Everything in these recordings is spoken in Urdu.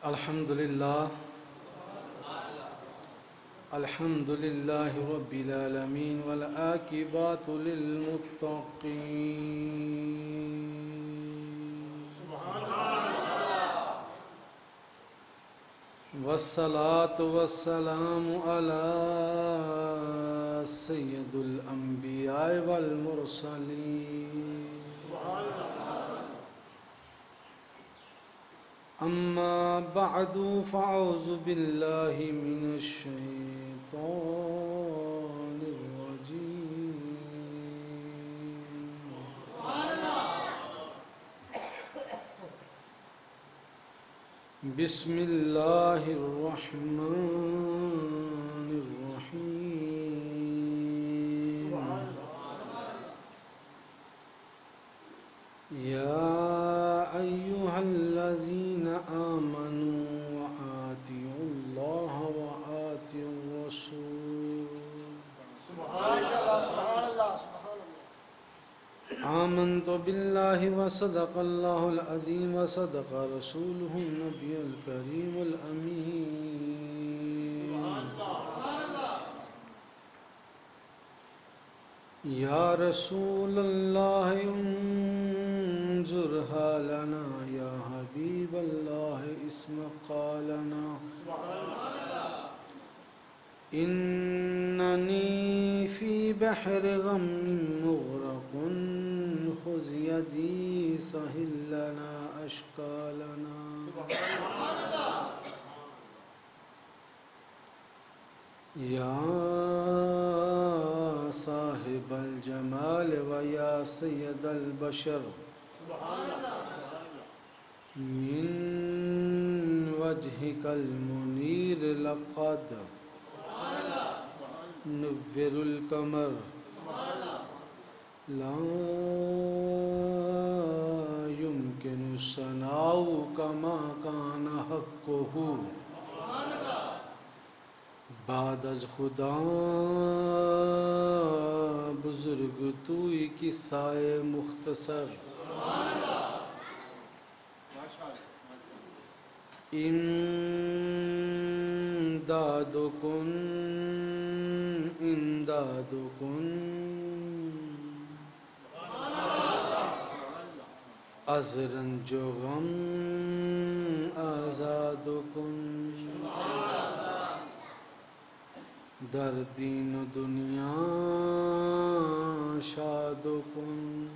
الحمد لله رب العالمين والعاقبة للمتقين والصلاة والسلام على سيد الأنبياء والمرسلين أما بعد فأعوذ بالله من الشيطان الرجيم بسم الله الرحمن الرحيم يا أيها الذين آمنوا وآتوا الله وآتوا الرسول سبحان الله سبحان الله سبحان الله آمنت بالله وصدق الله العظيم وصدق رسوله النبي الكريم الأمين يا رسول الله انظر حالنا يا حبيب الله اسمع قالنا إنني في بحر غم مغرق خذ يدي سهل لنا أشكالنا يا صاحب الجمال ويا سيد البشر من وجهك المنير لقد نور القمر لا يمكن الثناء كما كان حقه بعد از خدا بزرگ توئی کی سائے مختصر امداد کن امداد کن از رنج و غم آزاد کن در دین و دنیا شاد کن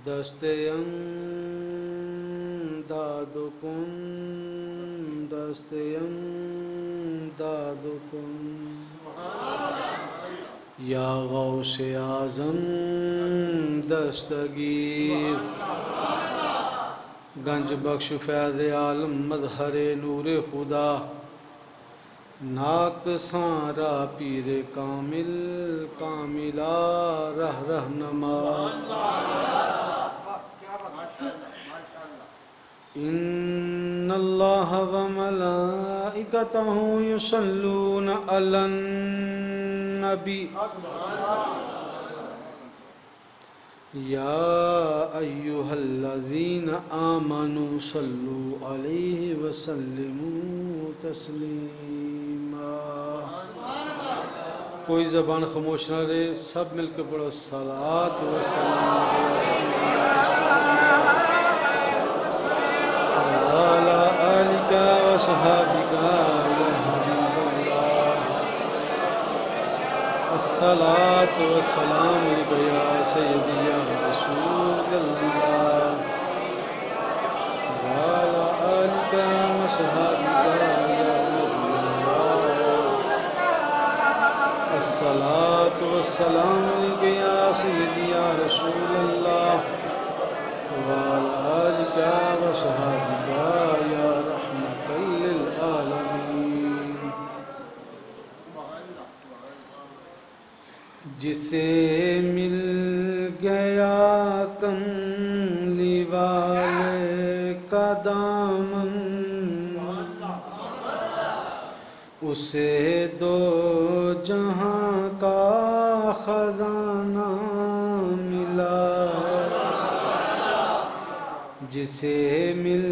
دست امداد کن دست امداد کن یا غوث اعظم دستگیر گنج بخش فیض عالم مظہر نور خدا ناک سارا پیر کامل کاملہ رہ رہنما ان اللہ وملائکتہ یصلون علی النبی یا ایہا الذین آمنوا صلوا علیہ وسلموا تسلیما کوئی زبان خاموش نہ رہے سب مل کے پڑھو صلاۃ و سلام علی آلک و صحابک یا حبیب اللہ الصلاۃ و السلام علیک یا سیدی یا رسول اللہ وعلی آلک و صحابک الصلاة والسلام علیک یا سیدی یا رسول اللہ وعلی آلک و صحابک یا رحمت للعالمین جسے مل گیا کملی والے کا دامن اسے دو جہاں کا خزانہ ملا جسے مل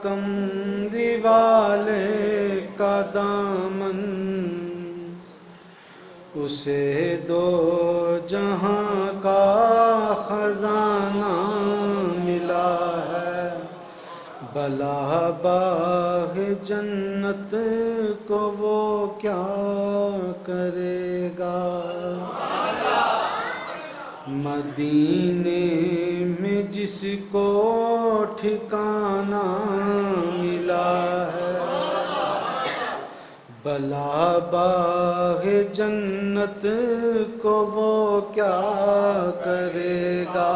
کملی والے کا دامن، اسے دو جہاں کا خزانہ ملا ہے، بلا باغ جنت کو وہ کیا کرے گا؟ مدینے میں جس کو ٹھکانہ ملا ہے، بلا باغ جنت کو وہ کیا کرے گا؟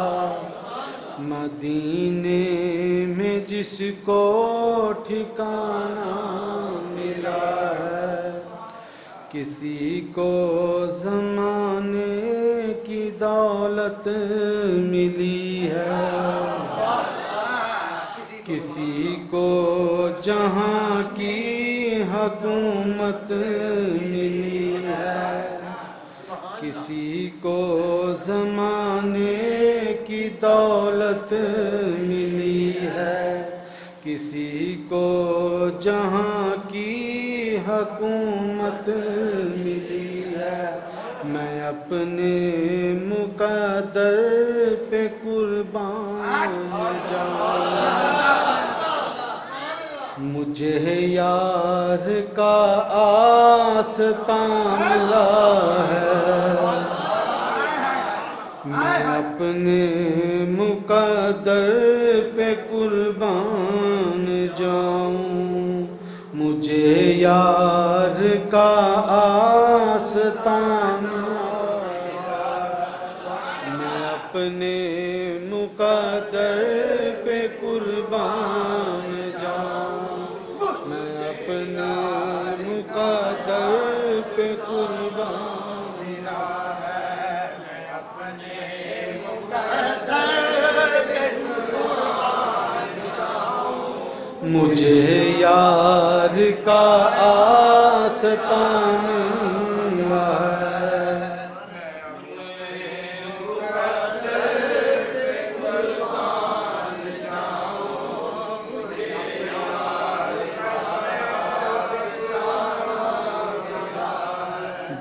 مدینے میں جس کو ٹھکانہ ملا ہے، کسی کو زمانے کی دولت ملی ہے، کسی کو جہاں کی حکومت ملی ہے، کسی کو زمانے کی دولت ملی ہے، کسی کو جہاں کی حکومت ملی ہے۔ میں اپنے مقدر پہ قربان جاؤں، مجھے یار کا آستان ملا ہے، میں اپنے مقدر پہ قربان جاؤں، مجھے یار کا آستان ملا ہے، میں اپنے مقدر پہ قربان جاؤں، میں اپنے مقدر پہ قربان جاؤں، مجھے یار کا آستان ملا ہے۔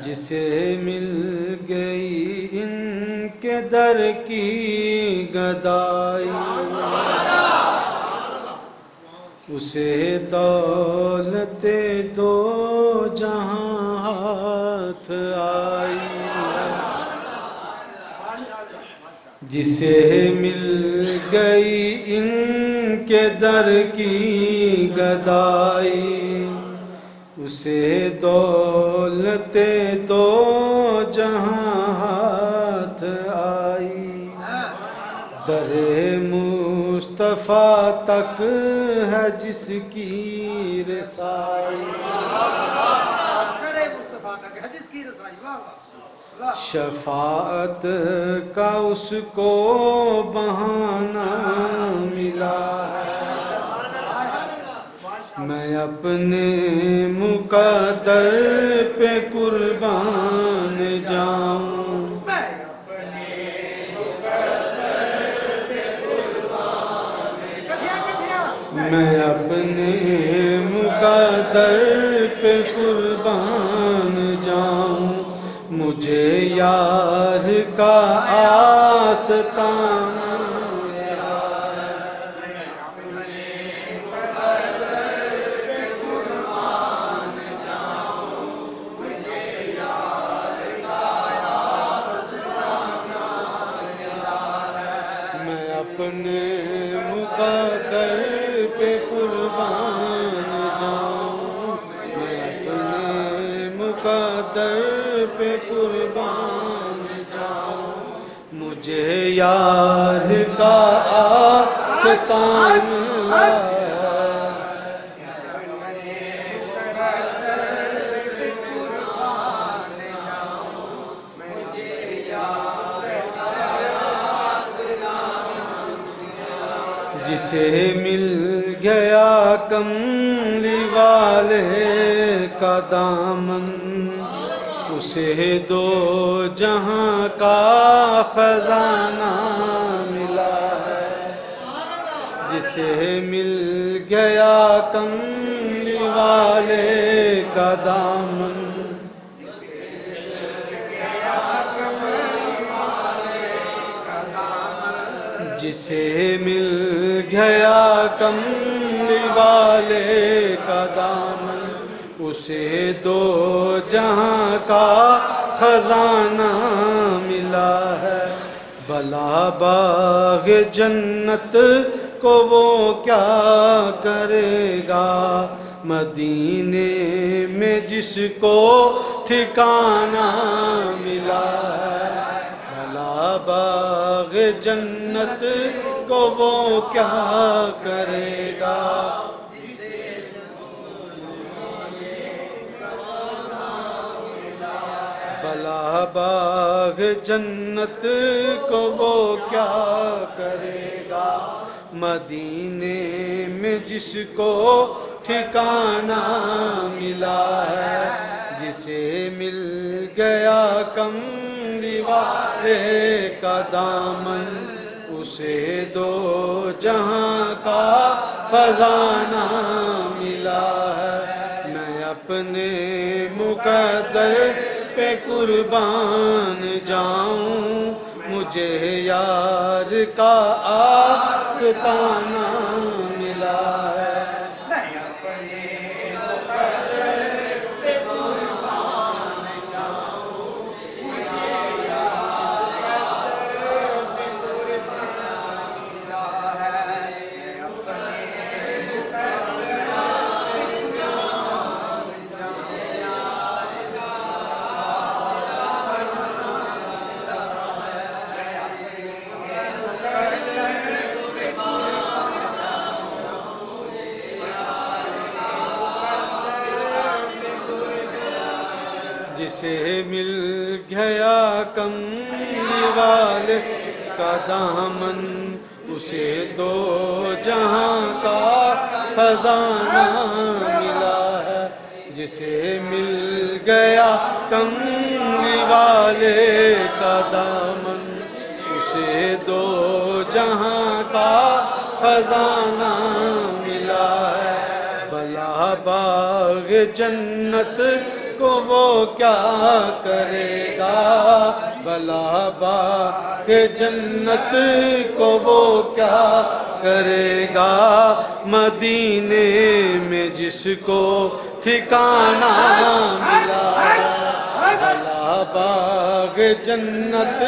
جسے مل گئی ان کے در کی گدائی، اسے دولت دو جہاں ہاتھ آئی، جسے مل گئی ان کے در کی گدائی، اسے دولت دو جہاں ہاتھ آئی، در مصطفیٰ تک ہے جس کی رسائی، شفاعت کا اس کو بہانہ ملا ہے، میں اپنے مقدر پہ قربان جاؤں، میں اپنے مقدر پہ قربان جاؤں، مجھے یار کا آستان اپنے مقدر پہ قربان جاؤں، میں اپنے مقدر پہ قربان جاؤں، مجھے یار کا آستان ملا ہے، جسے مل گیا کملی والے کا دامن، اسے دو جہاں کا خزانہ ملا ہے، جسے مل گیا کملی والے کا دامن، جسے مل گیا کملی والے کا دامن، اسے دو جہاں کا خزانہ ملا ہے۔ بلا باغ جنت کو وہ کیا کرے گا، مدینے میں جس کو ٹھکانہ ملا ہے۔ بلا باغ جنت کو وہ کیا کرے گا، بلا باغ جنت کو وہ کیا کرے گا، مدینے میں جس کو ٹھکانہ ملا ہے۔ جسے مل گیا کملی والے کا دامن، اسے دو جہاں کا خزانہ ملا ہے۔ میں اپنے مقدر پہ قربان جاؤں، مجھے یار کا آستانہ ملا ہے۔ جسے مل گیا کملی والے کا دامن، اسے دو جہاں کا خزانہ ملا ہے۔ جسے مل گیا کملی والے کا دامن، اسے دو جہاں کا خزانہ ملا ہے۔ بلا باغ جنت کو وہ کیا کرے گا، بلا باغ جنت کو وہ کیا کرے گا، مدینے میں جس کو ٹھکانہ ملا ہے۔ بلا باغ جنت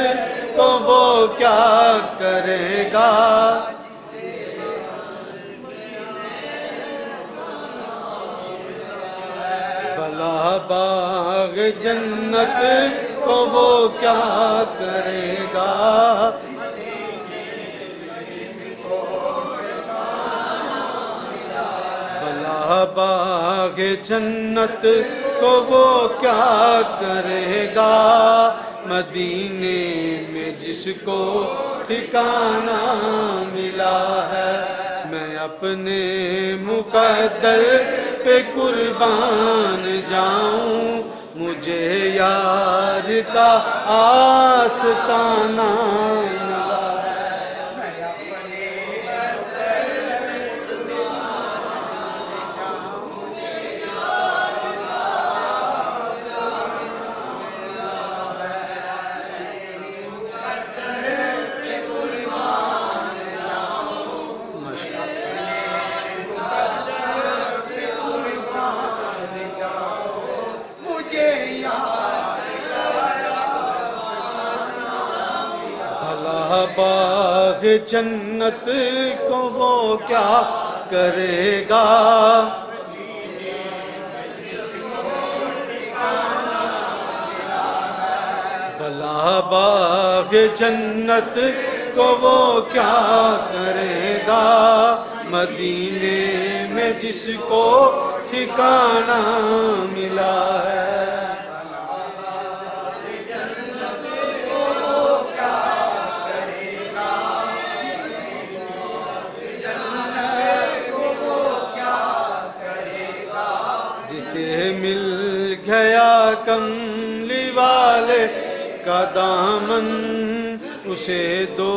کو وہ کیا کرے گا، بلا باغ جنت کو وہ کیا کرے گا، بلا باغ جنت کو وہ کیا کرے گا، مدینے میں جس کو ٹھکانہ ملا ہے۔ میں اپنے مقدر پہ قربان جاؤں، مجھے یار کا آستانہ ملا ہے۔ بلا باغ جنت کو وہ کیا کرے گا، بلا باغ جنت کو وہ کیا کرے گا، مدینے میں جس کو ٹھکانہ ملا ہے۔ جسے مل گیا کملی والے کا دامن، اسے دو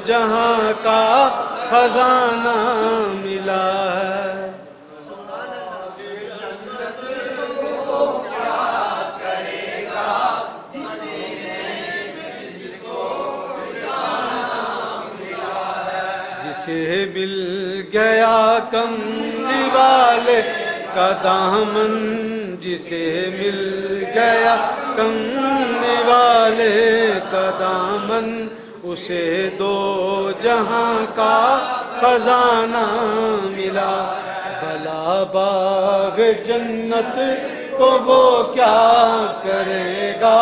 جہاں کا خزانہ ملا ہے۔ جسے مل گیا کملی والے کا دامن، جسے مل گیا کملی والے کا دامن، اسے دو جہاں کا خزانہ ملا۔ بھلا باغ جنت کو وہ کیا کرے گا،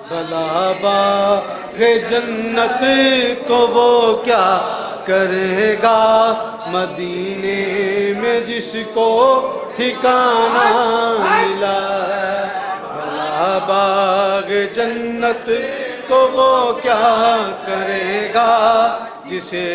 بھلا باغ جنت کو وہ کیا کرے گا، مدینے میں جس کو ٹھکانہ ملا ہے۔ بھلا باغ جنت کو وہ کیا کرے گا، جسے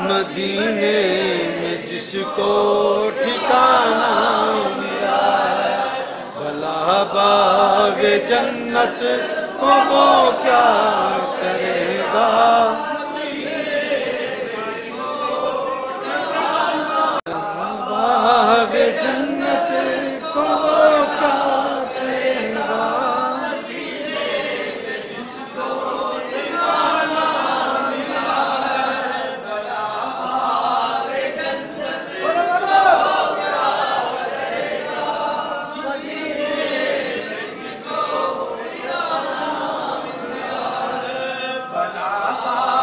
مدینے میں جس کو ٹھکانہ ملا ہے، بھلا باغ جنت کو وہ کیا کرے گا۔ باغ جنت کو وہ کیا کرے گا۔ بھلا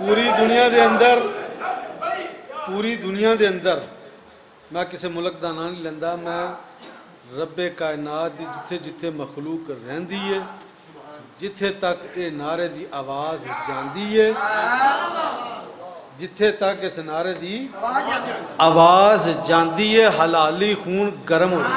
پوری دنیا دے اندر میں کسی ملک دا نام نہیں لیندہ، میں رب کائنات دی جتھے جتھے مخلوق رہندی ہے، جتھے تک اے نعرے دی آواز جاندی ہے، جتھے تک اس نعرے دی آواز جاندی ہے، حلالی خون گرم ہو جائے۔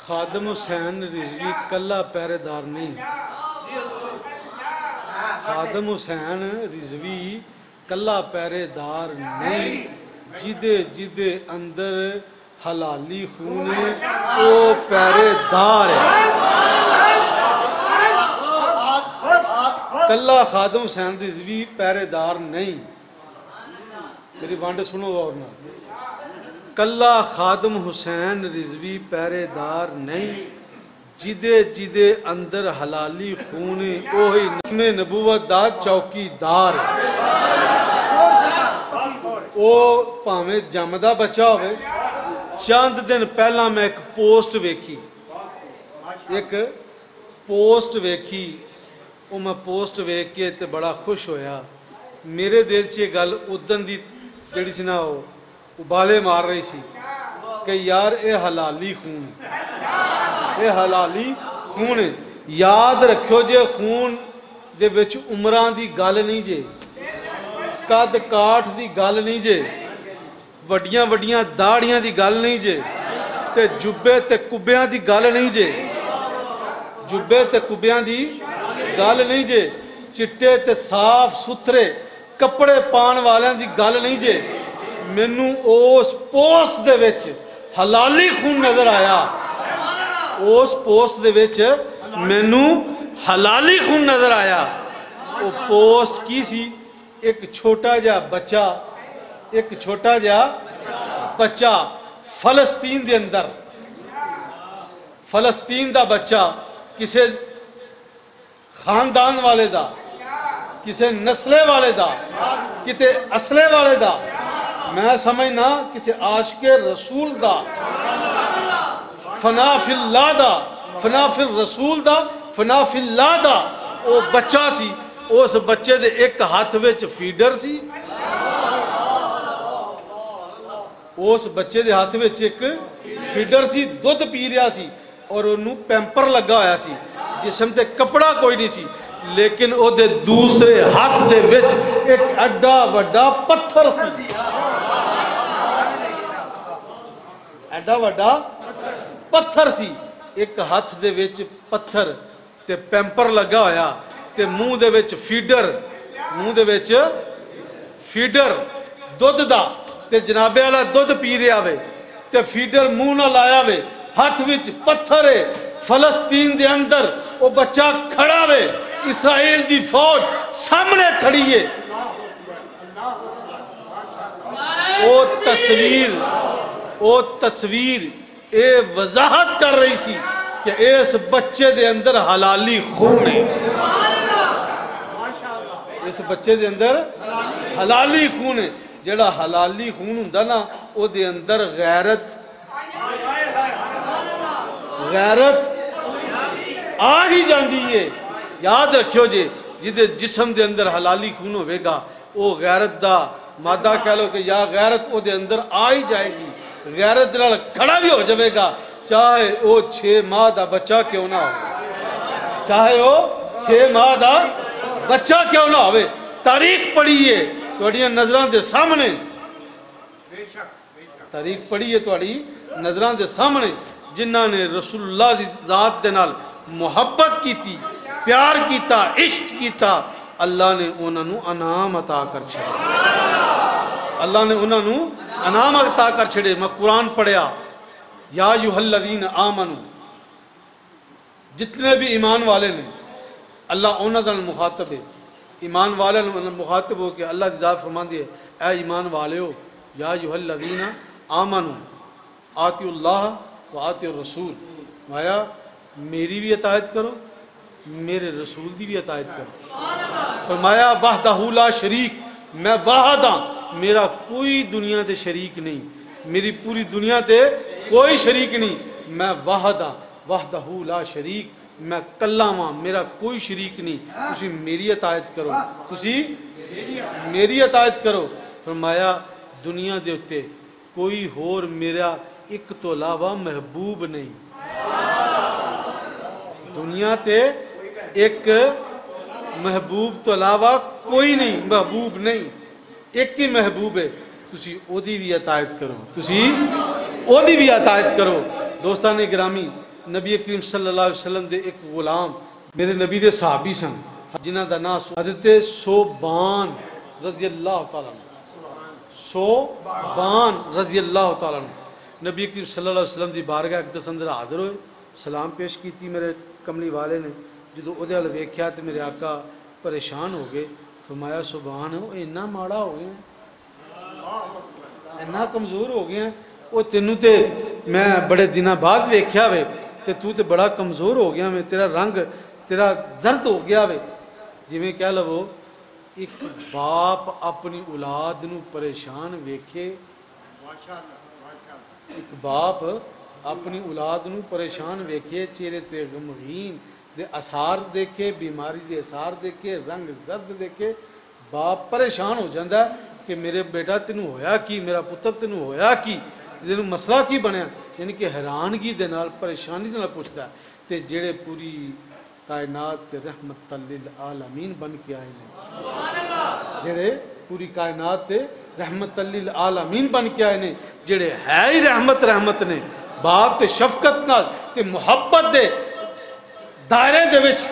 خادم حسین رضوی کلا پہرے دار نہیں، خادم حسین رضوی کلا پہرے دار نہیں، جدے جدے اندر حلالی خون ہے او پہرے دار ہے۔ کلا خادم حسین رضوی پہرے دار نہیں، میری بانڈ سنو اور نہ، کلا خادم حسین رضوی پہرے دار نہیں، جدے جدے اندر حلالی خون اوہی نظم نبوت دا چوکی دار۔ او پاہمیں جامدہ بچہ ہوئے، چاند دن پہلا میں ایک پوسٹ ویکھی، او میں پوسٹ ویکھ کے تے بڑا خوش ہویا۔ میرے دل چے گل ادن دی جڑی سی نا ابالے مار رہی سی کہ یار اے حلالی خون ہے، یاد رکھو جے خون دے وچ عمران دی گل نہیں جے، قد کاٹ دی گل نہیں جے، وڈیاں وڈیاں داڑیاں دی گل نہیں جے، تے جبے تے کبیاں دی گل نہیں جے، چٹے تے صاف ستھرے کپڑے پان والیاں دی گل نہیں جے۔ مینوں اس پوسٹ دے وچ حلالی خون نظر آیا، اس پوسٹ دے وچ مینوں حلالی خون نظر آیا۔ وہ پوسٹ کی سی؟ ایک چھوٹا جا بچہ فلسطین دے اندر، فلسطین دا بچہ کسے خاندان والے دا، کسے نسلے والے دا، کتے اصلے والے دا، میں سمجھنا کسی عاشق رسول دا، فنا فی اللہ دا، فنا فی الرسول دا، فنا فی اللہ دا وہ بچہ سی۔ اس بچے دے ایک ہاتھ وچ فیڈر سی، اس بچے دے ہاتھ وچ ایک فیڈر سی، دودھ پی رہا سی، اور انہوں پیمپر لگا ہویا سی، جسم تے کپڑا کوئی نہیں سی، لیکن او دے دوسرے ہاتھ دے وچ ایک اڈا وڈا پتھر سی، ایڈا وڈا پتھر سی، ایک ہاتھ دے وچ پتھر تے پیمپر لگا ہویا، تے منہ دے وچ فیڈر دودھ دا، تے جنابے والا دودھ پی رہا وے، تے فیڈر منہ نہ لایا وے، ہاتھ وچ پتھر ہے، فلسطین دے اندر وہ بچہ کھڑا وے، اسرائیل دی فوج سامنے کھڑی ہے۔ وہ تصویر اے وضاحت کر رہی سی کہ اس بچے دے اندر حلالی خون ہے، اس بچے دے اندر حلالی خون ہے۔ جڑا حلالی خون ہوندا نا او دے اندر غیرت آ ہی جاندی ہے۔ یاد رکھیو جے جدے جسم دے اندر حلالی خون ہوئے گا او غیرت دا مادہ کہہ لو کہ یا غیرت او دے اندر آ ہی جائے گی، غیرت نال کھڑا بھی ہو جائے گا، چاہے او 6 ماہ دا بچہ کیوں نہ ہو، چاہے او 6 ماہ دا بچہ کیوں نہ ہوئے۔ تاریخ پڑھیے توڑیاں نظران دے سامنے، تاریخ پڑھی ہے تھوڑی نظراں دے سامنے جنہاں نے رسول اللہ دی ذات دے نال محبت کیتی پیار کیتا عشق کیتا اللہ نے انہاں نو انعام عطا کر چھڑے اللہ نے انہاں نو انعام عطا کر چھڑے میں قرآن پڑھیا یا ایھا الذین آمنو جتنے بھی ایمان والے نے اللہ انہاں دے مخاطب ہے ایمان والے مخاطب ہو کہ اللہ دی ذات فرماندی ہے اے ایمان والےو یا ایھا الذین آمنو آتی اللہ و آتی الرسول مایا میری بھی اطاعت کرو میرے رسول دی بھی اطاعت کرو فرمایا وحدہ لا شریک میں واحد ہاں میرا کوئی دنیا تے شریک نہیں میری پوری دنیا تے کوئی شریک نہیں میں واحد ہاں وحدہ لا شریک میں کلا ہاں میرا کوئی شریک نہیں تسی میری اطاعت کرو تسی میری اطاعت کرو فرمایا دنیا دے اتے کوئی ہور میرا ایک تو علاوہ محبوب نہیں دنیا تے ایک محبوب تو علاوہ کوئی نہیں محبوب نہیں ایک ہی محبوب ہے تسی او دی بھی اطاعت کرو تسی او دی بھی اطاعت کرو دوستان گرامی نبی کریم صلی اللہ علیہ وسلم دے ایک غلام میرے نبی دے صحابی سن جنہ دا نام حضرت صوبان رضی اللہ تعالیٰ صوبان رضی اللہ تعالیٰ نبی کریم صلی اللہ علیہ وسلم دی بارگاہ اقدس اندر حاضر ہوئے سلام پیش کیتی میرے کملی والے نے جدو او دے ال ویکھیا تے میرے آقا پریشان ہو گئے فرمایا سبحان ہو اتنا ماڑا ہو گیا اتنا کمزور ہو گیا او تینوں تے میں بڑے دنوں بعد ویکھیا وے تے بڑا کمزور ہو گیا میں تیرا رنگ تیرا زرد ہو گیا وے جی میں کہہ لو ایک باپ اپنی اولاد نو پریشان ویکھے ایک باپ اپنی اولاد نو پریشان ویکھے چہرے تے غمگین دے اثار دیکھے بیماری دے اثار دیکھے رنگ زرد دیکھے باپ پریشان ہو جاندہ ہے کہ میرے بیٹا تینوں ہویا کی میرا پتر تینوں ہویا کی تینوں مسئلہ کی بنیا یعنی کہ حیرانگی دے نال پریشانی دے نال پوچھتا ہے تے جڑے پوری کائنات تے رحمت للعالمین بن کے آئے نے جڑے پوری کائنات تے رحمت للعالمین بن کے آئے نے جڑے ہے ہی رحمت نے باپ تے شفقت نال تے محبت دے دائرے دے وچ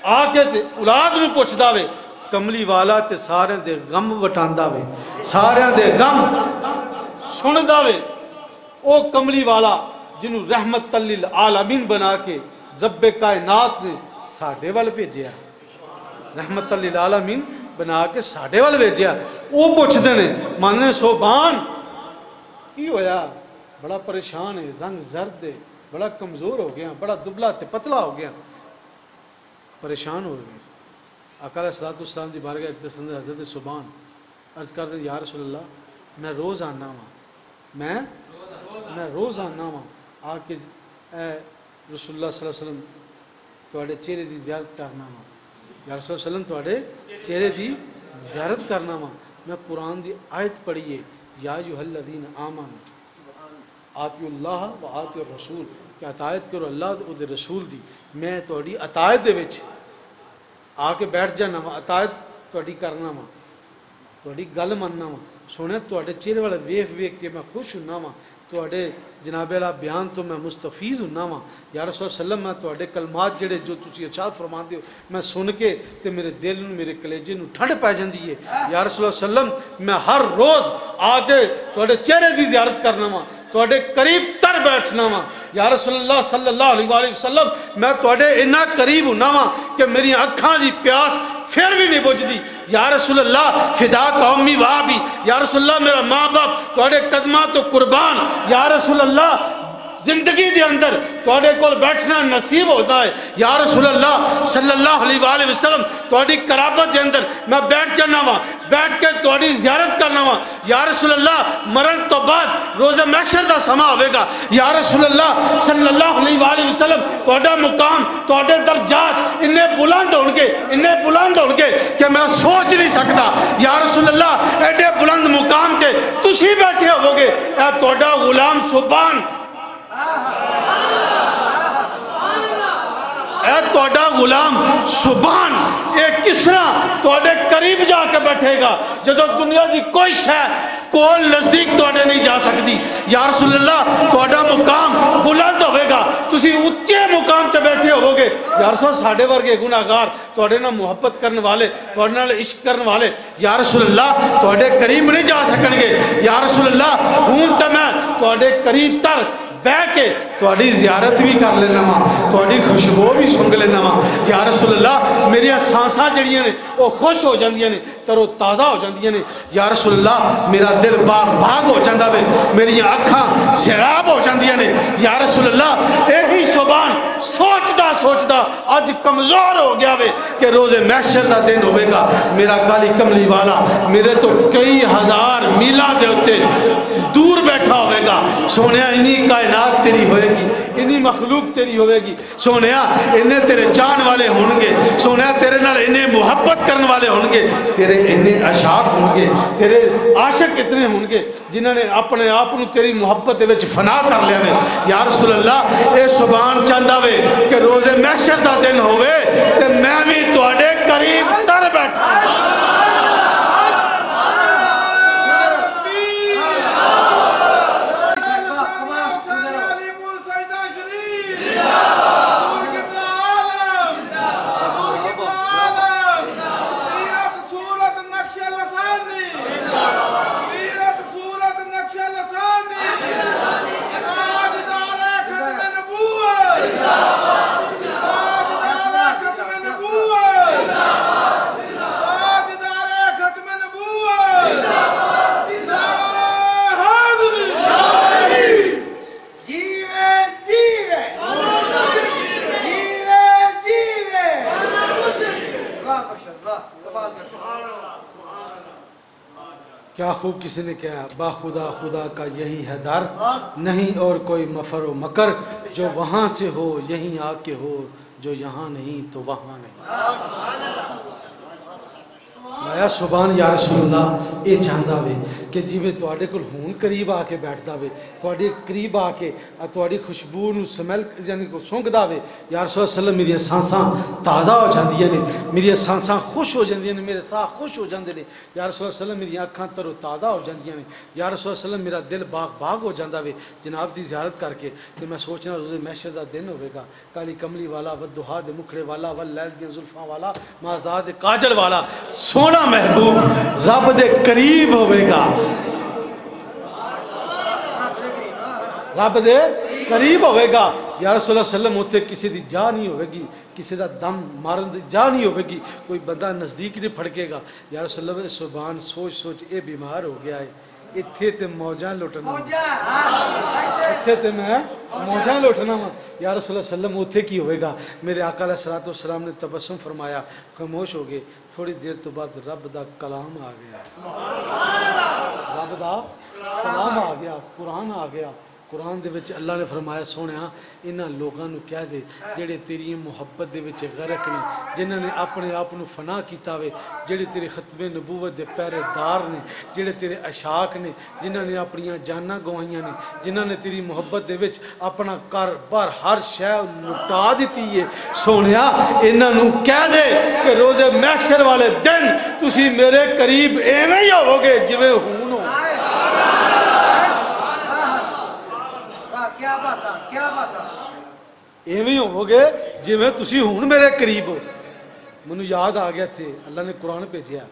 آ کے تے اولاد نو پوچھدا وے کملی والا تے سارے دے غم وٹاندا وے سارے دے غم سندا وے او کملی والا جنوں رحمت للعالمین بنا کے رب کائنات نے ساڈے وال بھیجیا رحمت للعالمین بنا کے ساڈے وال بھیجیا او پوچھدے نے مانے صوبان کی ہویا بڑا پریشان ہے رنگ زرد ہے بڑا کمزور ہو گیا بڑا دبلا تے پتلا ہو گیا پریشان ہو گئے آقا علیہ السلام دی بارگاہ اقدس اندر حضرت صوبان عرض کر دیں یا رسول اللہ میں روز آنا ہوں میں روز آنا ہوں آ کے اے رسول اللہ صلی اللہ علیہ وسلم تواڈے چہرے دی زیارت کرنا ہوں یا رسول اللہ علیہ وسلم تواڈے چہرے دی زیارت کرنا ہوں میں قرآن دی آیت پڑھیے یا ایھا الذین آمنوا آتی اللہ و آتی الرسول کہ اطاعت کرو اللہ و دے رسول دی میں تواڈی اطاعت دے وچ آ کے بیٹھ جانا وا اطاعت تواڈی کرنا وا تواڈی گل مننا وا سونے تواڈے چہرے والا ویکھ کے میں خوش ہونا وا تواڈے جناب اللہ بیان تو میں مستفیض ہونا وا یا رسول اللہ صلی اللہ علیہ وسلم میں تواڈے کلمات جڑے جو تسی ارشاد فرماندے ہو میں سن کے تے میرے دل نو میرے کلیجے نو ٹھنڈ پی جاندی ہے یا رسول اللہ صلی اللہ علیہ وسلم میں ہر روز آ کے تواڈے چہرے دی زیارت کرنا وا تواڈے قریب تر بیٹھنا وا یا رسول اللہ صلی اللہ علیہ وآلہ وسلم میں تواڈے اتنا قریب ہونا وا کہ میری اکھاں دی پیاس پھر بھی نہیں بجھدی یا رسول اللہ فدا قومی وابی یا رسول اللہ میرا ماں باپ تواڈے قدماں تو قربان یا رسول اللہ زندگی دے اندر تواڈے کول بیٹھنا نصیب ہوتا ہے یا رسول اللہ صلی اللہ علیہ وآلہ وسلم تواڈی قرابت دے اندر میں بیٹھ جانا وا بیٹھ کے تواڈی زیارت کرنا وا یا رسول اللہ مرن تو بعد روز محشر دا سما ہوے گا یا رسول اللہ صلی اللہ علیہ وآلہ وسلم تواڈا مقام تواڈے درجات اننے بلند ہون گے کہ میں سوچ نہیں سکتا یا رسول اللہ ایڈے بلند مقام تے تسی بیٹھے ہو گے اے تواڈا غلام صوبان اے تواڈا غلام صوبان اے کس طرح تواڈے قریب جا کے بیٹھے گا جدو دنیا دی کوئی شے کول نزدیک توڑے نہیں جا سکتی. یا رسول اللہ توڑا مقام بلند ہوئے گا, تسی اچھے مقام تے بیٹھے ہو گے. یا رسول اللہ ساڑھے ورگے گناہگار توڑے نہ محبت کرنے والے, توڑے نہ عشق کرنے والے یا رسول اللہ توڑے قریب نہیں جا سکن گے. یا رسول اللہ ہوں تے میں توڑے قریب تر بہ کے توڑی زیارت بھی کر لینا ماں, توڑی خوشبو بھی سنگ لینا ماں. یا رسول اللہ میری سانساں جڑیاں نے وہ خوش ہو جاندیاں نے, تر و تازہ ہو جاندیاں نے. یا رسول اللہ میرا دل باغ باغ ہو جاندہ وے, میری آنکھاں سیراب ہو جاندیاں نے. یا رسول اللہ یہی زبان سوچدا سوچدا آج کمزور ہو گیا وے کہ روز محشر دا دن ہوئے گا, میرا کالی کملی والا میرے تو کئی ہزار میلہ دے ہوتے دور بیٹھا ہوئے گا. سونیا انہی کائنات تیری ہوئے گی, انہی مخلوق تیری ہوئے گی. سونیا انہیں تیرے جان والے ہونگے, سونیا تیرے نال انہیں محبت کرنے والے ہونگے, تیرے انہیں عشاق ہونگے, تیرے عاشق اتنے ہونگے جنہوں نے اپنے آپ نو تیری محبت وچ فنا کر لیا وے. یا رسول اللہ اے سبحان چاندہ وے کہ روز محشر دا دن ہوئے تے میں بھی توڑے قریب تر بیٹھا. کیا خوب کسی نے کہا, با خدا خدا کا یہی ہے در, نہیں اور کوئی مفر و مکر, جو وہاں سے ہو یہیں آ کے ہو, جو یہاں نہیں تو وہاں نہیں. مایا سبحان یا رسول اللہ اے چاہندہ وے کہ جیویں تواڈے کول ہون قریب آ کے بیٹھدا وے, تواڈے قریب آ کے تواڈی خوشبو نو سمیل یعنی کو سونگدا وے. یا رسول اللہ صلی اللہ علیہ وسلم میری سانساں تازہ ہو جاندیاں نے, میری سانساں خوش ہو جاندیاں نے, میرے ساہ خوش ہو جاندے نے. یا رسول اللہ صلی اللہ علیہ وسلم میری آنکھاں تر و تازہ ہو جاندیاں نے. یا رسول اللہ صلی اللہ علیہ وسلم میرا دل باغ باغ ہو جاندا وے جناب دی زیارت کر کے. تے میں سوچنا روز محشر دا دن ہوے گا, کالی کملی والا والضحیٰ دے مکھڑے والا واللیل دیاں زلفاں والا مازاد کاجل والا سونا محبوب رب دے قریب ہوئے گا, رب دے قریب ہوئے گا. یا رسول اللہ صلی اللہ علیہ وسلم ہوتے کسی دی جا نہیں ہوئے گی, کسی دا دم مارن دی جا نہیں ہوئے گی, کوئی بندہ نزدیک نہیں پھڑکے گا. یا رسول اللہ سبحان سوچ سوچ اے بیمار ہو گیا ہے, اتھے تے موجاں لٹنا, اتھے تے میں موجاں لٹنا. یا رسول اللہ صلی اللہ علیہ وسلم اتھے کی ہوئے گا. میرے آقا علیہ السلام نے تبسم فرمایا, خاموش ہو گئے. تھوڑی دیر تو بعد رب دا کلام آ گیا, رب دا کلام آ گیا, قرآن آ گیا. قرآن دے وچ اللہ نے فرمایا سونیا انہاں لوگاں نو کہہ دے جڑے تیری محبت دے وچ غرق نے, جنہاں نے اپنے آپ نو فنا کیتا وے, جڑے تیرے ختم نبوت دے پہرے دار نے, جڑے تیرے عشاق نے, جنہاں نے اپنیاں جاناں گوائیاں نے, جنہاں نے تیری محبت دے وچ اپنا کر بار ہر شے لٹا دتی ہے. سونیا انہاں نو کہہ دے کہ روز محشر والے دن تسی میرے قریب ایویں ہی ہوو گے جویں ہون ہو. ایویں ہو گے جی میں تسی ہون میرے قریب ہو. منو یاد آ گیا تھے اللہ نے قرآن بھیجیا,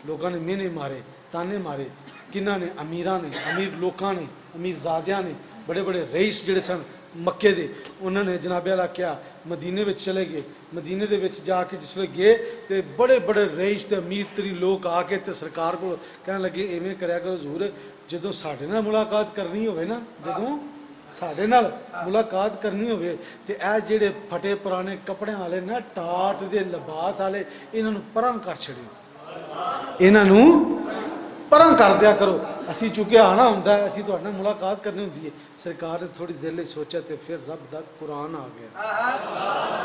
لوگاں نے مینے مارے تانے مارے, کنہاں نے امیراں نے, امیر لوکاں نے, امیر زادیاں نے, بڑے بڑے رئیس جڑے سن مکے دے, انہوں نے جناب اللہ کیا مدینے وچ چلے گئے. مدینے دے وچ جا کے جس وقت گئے تے بڑے بڑے رئیس تے امیر تری لوگ آ کے تے سرکار کو کہنے لگے ایویں کریا کرو حضور, جدوں ساڈے نال ملاقات کرنی ہوئے نا, جدوں ساڑھے نال ملاقات کرنی ہوئے تے اے جڑے پھٹے پرانے کپڑے والے نا, ٹاٹ دے لباس والے, انہاں نوں پراں کر چھڑیو, انہاں نوں پراں کر دیا کرو. اسی چونکہ آنا ہوندا ہے, اسی تہاڈے نال ملاقات کرنی ہوندی ہے. سرکار نے تھوڑی دیر لئی سوچا تے پھر رب دا قرآن آ گیا,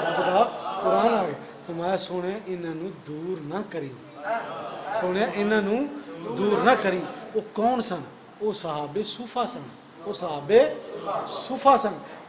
رب دا قرآن آ گیا. فرمایا سونے انہاں نوں دور نہ کری, سونے انہاں نوں دور نہ کری. وہ کون سن؟ وہ صحابے صوفہ سن, وہ صحابے صوفہ سن.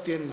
3।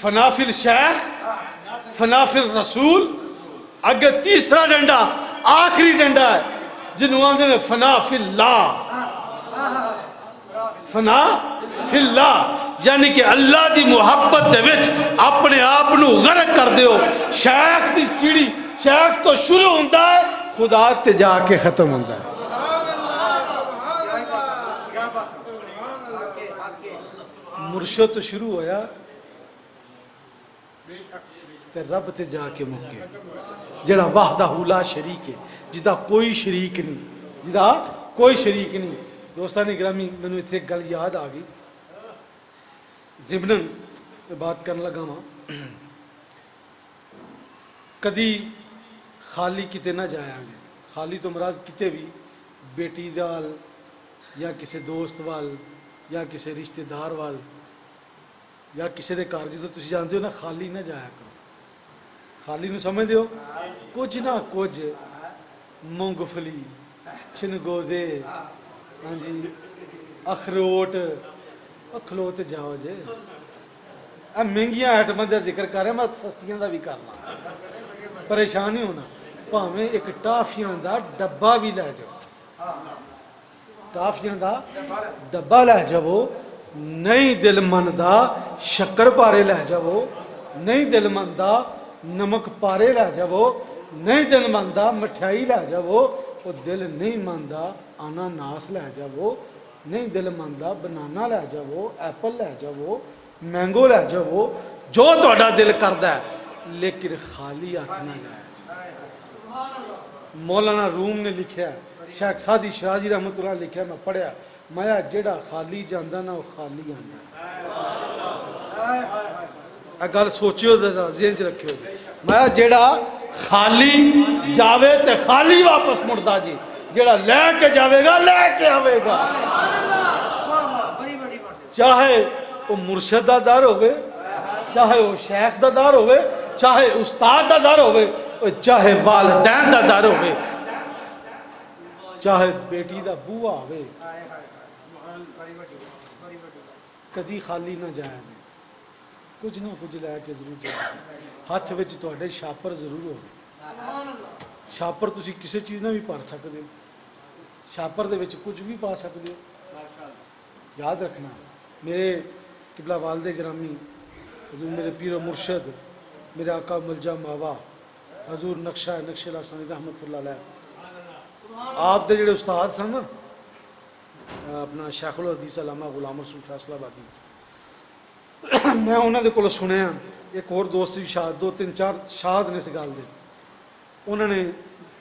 فنا فی الشیخ فنا فی الرسول اگے تیسرا ڈنڈا آخری ڈنڈا ہے جنہوں آندے نے فنا فی اللہ فنا فی اللہ یعنی کہ اللہ دی محبت دے وچ اپنے آپ نو غرق کر دیو شیخ دی سیڑھی شیخ تو شروع ہوندہ ہے خدا تے جا کے ختم ہوندہ ہے مرشد تو شروع ہویا تے رب تے جا کے مکے جڑا وحدہ لا شریک ہے جدا کوئی شریک نہیں جدا کوئی شریک نہیں دوستان گرامی میں نے ایک گل یاد آ گئی ضمناً بات کرنے لگا ہاں کدی خالی کتے نہ جایا خالی تو مراد کتے بھی بیٹی دال یا کسی دوست وال یا کسی رشتہ دار وال یا کسی دے کار جدو تسی جانتے ہو نا خالی نہ جایا کرو خالی نو سمجھ دیو کچھ نہ کچھ مونگ پھلی چنگوزے ہاں جی اخروٹ کھلوتے جاؤ جے مہنگیاں آئٹماں دا ذکر کر رہا میں سستیاں دا بھی کرنا پریشان نہیں ہونا پاویں ایک ٹافیاں دا ڈبا بھی لے جاؤ ٹافیاں دا ڈبا لے جاؤ نہیں دل مندہ شکر پارے لے جاؤ نہیں دل مندہ نمک پارے لے جاؤ نہیں دل مندہ مٹھائی لے جاؤ وہ دل نہیں مندہ اناناس لے جاؤ نہیں دل مندہ بنانا لے جاؤ ایپل لے جاؤ مینگو لے جاؤ جو توڑا دل کردہ ہے لیکن خالی ہاتھ نہ جائے مولانا روم نے لکھیا ہے شیخ سادی شرازی رحمت اللہ لکھیا میں پڑھیا مایا جڑا خالی جاندہ نا وہ خالی آندہ اگر سوچیو دا ذہن چ رکھیو مایا جڑا خالی جاوے تے خالی واپس مردہ جی جڑا لے کے جاوے گا لے کے آوے گا چاہے وہ مرشد دا دار ہوئے چاہے وہ شیخ دا دار ہوئے چاہے استاد دا دار ہوئے چاہے والدین دا دار ہوئے چاہے بیٹی دا بوہ ہوئے کدی خالی نہ جائے کچھ نہ کچھ لے کے ضرور جائے ہاتھ وچ تواڈے شاپر ضرور ہوئے شاپر تسی کسی چیز نہ بھی پار سکتے ہو شاپر دے وچ کچھ بھی پا سکتے ہو یاد رکھنا میرے قبلہ والد گرامی حضور میرے پیر و مرشد میرے آقا ملجا ماوا حضور نقشہ اللہ ثانی رحمت اللہ علیہ آپ دے جڑے استاد سن نا اپنا شیخ الحدیث علامہ غلام رسول فیصلہ آبادی میں انہوں نے کولوں سنیا ایک اور دوست بھی شاہد دو تین چار شاہد نے اس گل دے انہوں نے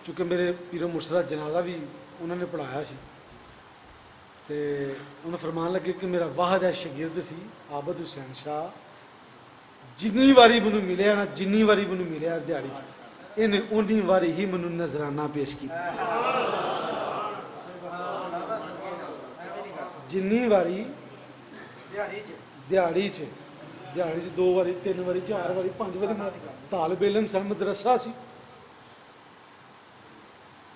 چونکہ میرے پیر و مرشد دا جنازہ بھی انہوں نے پڑھایا سی تے انہوں فرمان لگے کہ میرا واحد ہے شاگرد سی عابد حسین شاہ جنی واری منو ملیا نا جنی واری منو ملیا دیہڑی چ انہیں اونی واری ہی منو نظرانہ پیش کیتا جنی واری دیہڑی چ دو واری تین واری چار واری پانچ واری طالب علم سن مدرسہ سی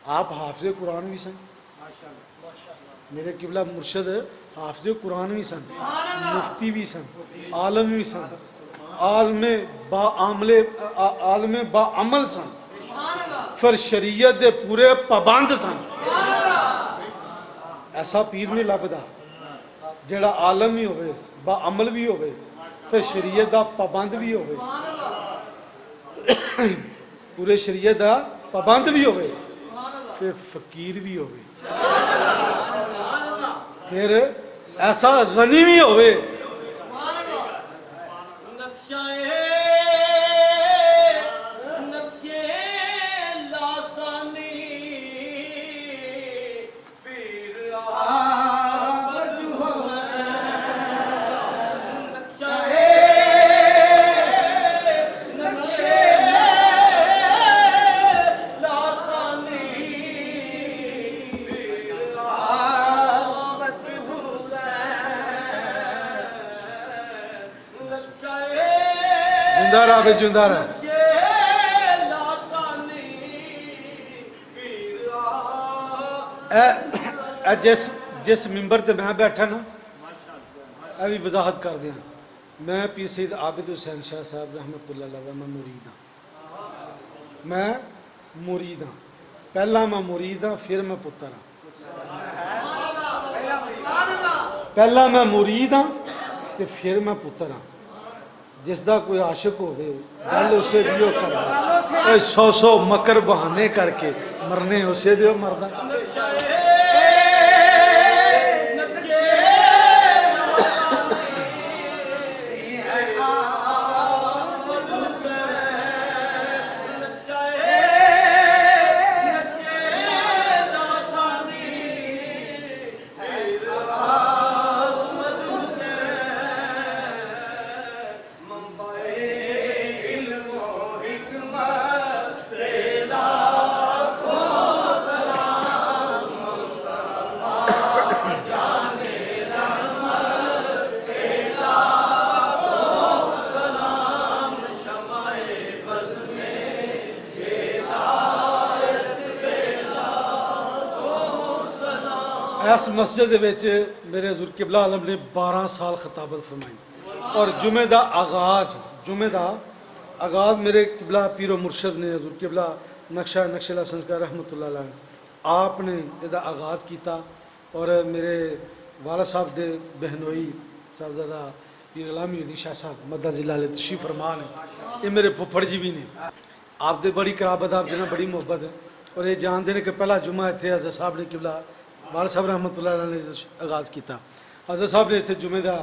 آپ حافظ قرآن بھی سن میرے قبلہ مرشد حافظ قرآن بھی سن مفتی بھی سن عالم بھی سن عالم با عمل سن پھر شریعت دے پورے پابند سن ایسا پیر نہیں لبدا جڑا عالم بھی ہوئے با عمل بھی ہوئے پھر شریعت دا پابند بھی ہوئے پورے شریعت دا پابند بھی ہوئے پھر فقیر بھی ہوئے پھر ایسا غنی بھی ہوئے جندہ رہا جس ممبر تے میں بیٹھا نا اے بھی وضاحت کر دیا میں پیر سید عابد حسین شاہ صاحب رحمۃ اللہ علیہ میں مرید ہاں. میں مرید ہاں. پہلا میں مرید ہاں پھر میں پتر ہاں. پہلا میں مرید ہاں تے پھر میں پتر ہاں. جس دا کوئی عاشق ہوئے گل اسے دیو کر 100 مکر بہانے کر کے مرنے اسے دیو مردہ. اس مسجد وچ میرے حضور قبلہ عالم نے 12 سال خطابت فرمائی اور جمعہ دا آغاز میرے قبلہ پیر و مرشد نے حضور قبلہ نقشہ سنسکار رحمۃ اللہ علیہ آپ نے یہ آغاز کیتا اور میرے والد صاحب دے بہنوئی صاحبزادہ پیر غلام الدین شاہ صاحب مدد ضلع تشریف فرمان ہے. یہ میرے پھپھڑ جی بھی نے آپ دے بڑی قرابت آپ دینا بڑی محبت ہے اور یہ جانتے ہیں کہ پہلا جمعہ اتنے حضرت صاحب نے قبلہ والد صاحب رحمۃ اللہ علیہ نے آغاز کیتا. حضرت صاحب نے اتنے جمعے دا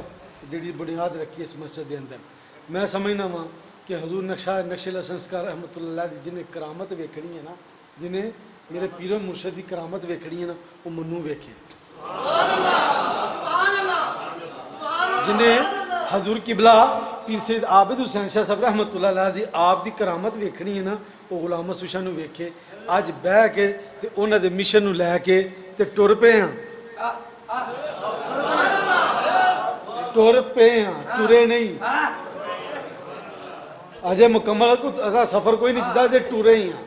جڑی بنیاد رکھی اس مسجد کے اندر. میں سمجھنا وا کہ حضور نقشہ سنسکار رحمۃ اللہ علیہ جنہیں کرامت ویکھنی ہے نا جنہیں میرے پیر و مرشد کی کرامت ویکھنی ہے نا وہ منوں ویکھے. جنہیں حضور قبلہ پیر سید عابد حسین شاہ صاحب رحمۃ اللہ علیہ دی آپ دی کرامت ویکھنی ہے نا وہ غلام محمد شاہ نو ویکھے. اج بہ کے تے انہاں دے مشن نو لے کے تے ٹر پے ہاں ٹرے نہیں اجے مکمل اگا سفر کوئی نہیں کیتا جے ٹرے ہی ہاں.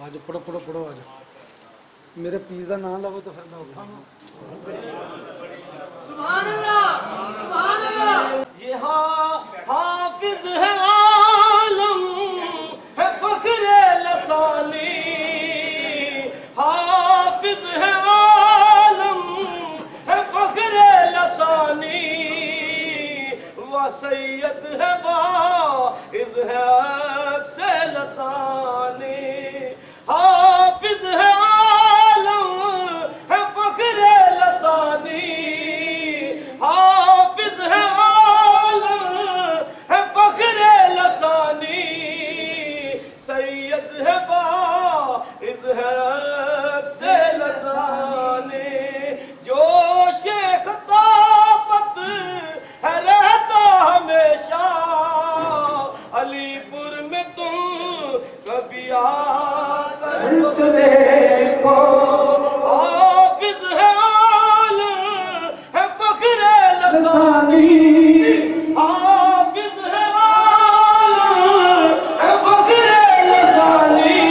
آج پڑھو آج میرے پیر کا نام لو تو پھر میں اٹھا ہوں. سبحان اللہ سبحان اللہ. یہ حافظ ہے عالم ہے فخر لسانی. حافظ ہے عالم ہے فخر لسانی. وہ سید ہے واعظ ہے عکس لسانی. حافظ ہے عالم ہے فخر لسانی. حافظ ہے عالم ہے فخر لسانی. سید ہے واعظ ہے عکس لسانی. جوش خطابت ہے رہتا ہمیشہ. علی پور میں تم کبھی آ دیکھو. حافظ ہے عالم ہے فخر لسانی. حافظ ہے عالم ہے فخر لسانی.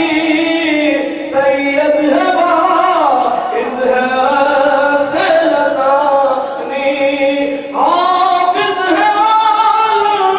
سید ہے واعظ ہے عکس لسانی. حافظ ہے عالم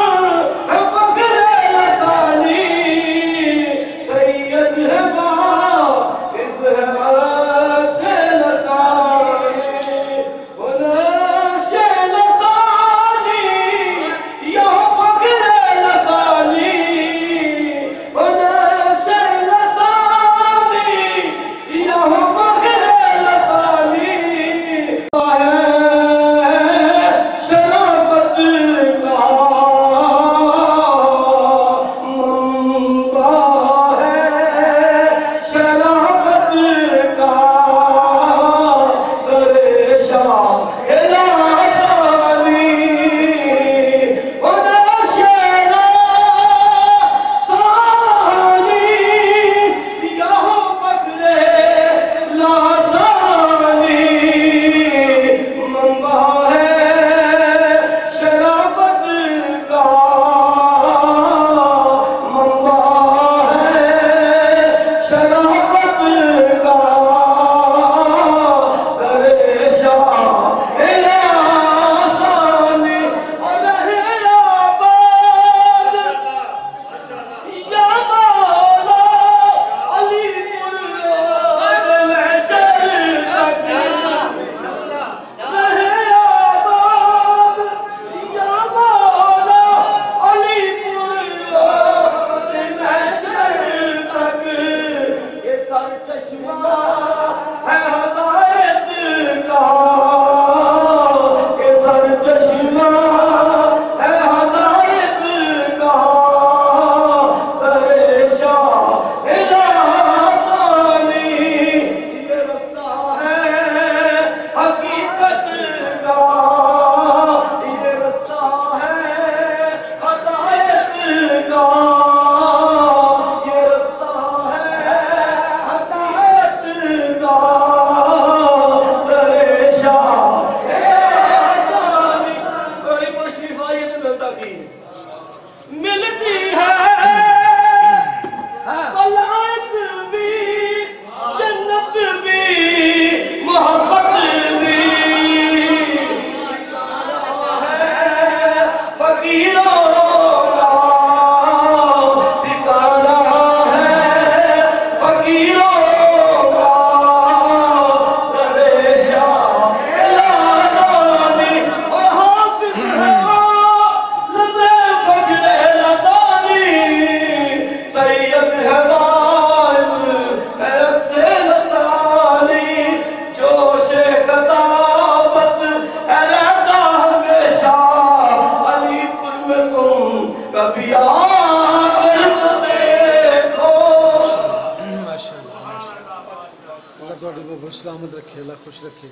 اللہ تھوڑی کو سلامت رکھے، اللہ خوش رکھے.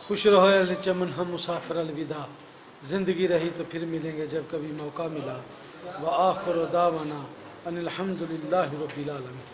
خوش رہو اہل چمن ہم مسافر الوداع، زندگی رہی تو پھر ملیں گے جب کبھی موقع ملا. وآخر دعوانا ان الحمد للہ رب العالمین.